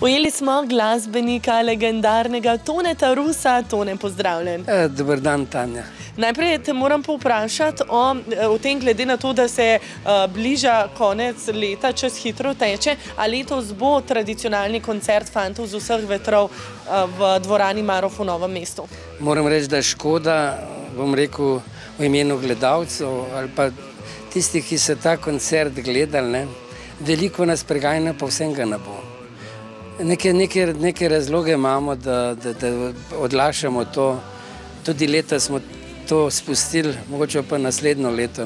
Ujeli smo glasbenika, legendarnega Toneta Rusa. Tone, pozdravljen. Dober dan, Tanja. Najprej te moram povprašati o tem, glede na to, da se bliža konec leta, čas hitro teče, a letos bo tradicionalni koncert Fantov z vseh vetrov v dvorani Marof v Novem mestu. Moram reči, da je škoda, bom rekel, v imenu gledalcev ali pa tistih, ki so ta koncert gledali, veliko nas preganja, pa vsem ga ne bo. Neke razloge imamo, da odlašamo to. Tudi leta smo to spustili, mogoče pa naslednjo leto.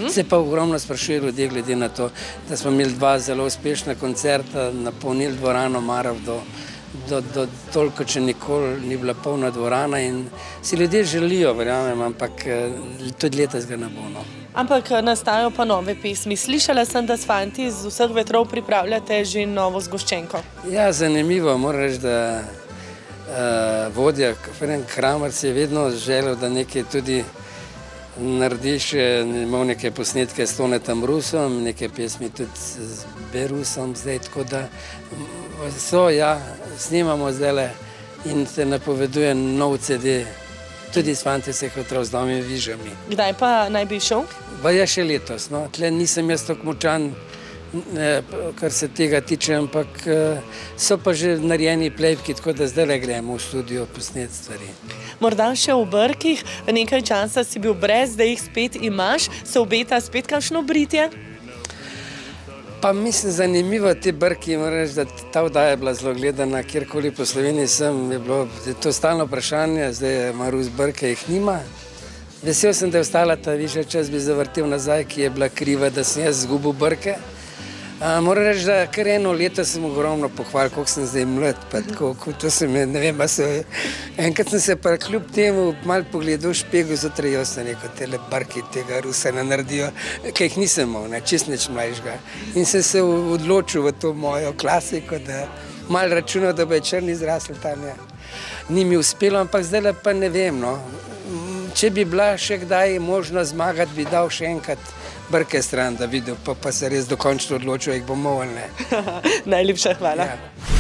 Se pa ogromno sprašuje ljudi glede na to, da smo imeli dva zelo uspešna koncerta, napolnili dvorano Marof do toliko, če nikoli ni bila polna dvorana in si ljudje želijo, verjamem, ampak tudi letos ga ne bo. Ampak nastajajo pa nove pesmi. Slišala sem, da s fanti z vseh vetrov pripravljate že novo zgoščenko. Ja, zanimivo. Moram reči, da vodja Ferenc Kramer si je vedno želel, da nekaj tudi narediš, imel neke posnetke s Tonetom Rusom, neke pesmi tudi z Berusom zdaj, tako da snimamo zdajle in se napoveduje nov CD, tudi s fanti vseh vetrov z novimi vižami. Kdaj pa naj bi šel? Je še letos. Tle nisem jaz tako močan, kar se tega tiče, ampak so pa že narejeni plejbki, tako da zdaj gremo v studio posnet stvari. Morda še v Brkih, nekaj časa si bil brez, da jih spet imaš, se obeta spet kakšno britje? Pa mislim, zanimivo te Brki, moram reči, da ta vdaja je bila zelo gledana, kjerkoli po Sloveniji sem, je bilo to stalno vprašanje, zdaj je Marus Brke, jih nima. Vesel sem, da je ostala ta višja, čas bi zavrtel nazaj, ki je bila kriva, da sem jaz zgubil Brke. Moram reči, da kar eno leto sem ogromno pohvalil, koliko sem zdaj mlad, pa tako, to sem, ne vem, enkrat sem se pa kljub temu malo pogledal v špegel, zjutraj jaz sem rekel, tele Brki tega Rusa ne naredijo, kaj jih nisem imel, čist nič mlajšega. In sem se odločil v to mojo klasiko, da malo računal, da bo je črni zrasel tam. Ni mi uspelo, ampak zdaj pa ne vem, če bi bila še kdaj možno zmagati, bi dal še enkrat Brke stran, da videl, pa se res dokončno odločil, jih bom moval, ne. Najlepša hvala. Ja.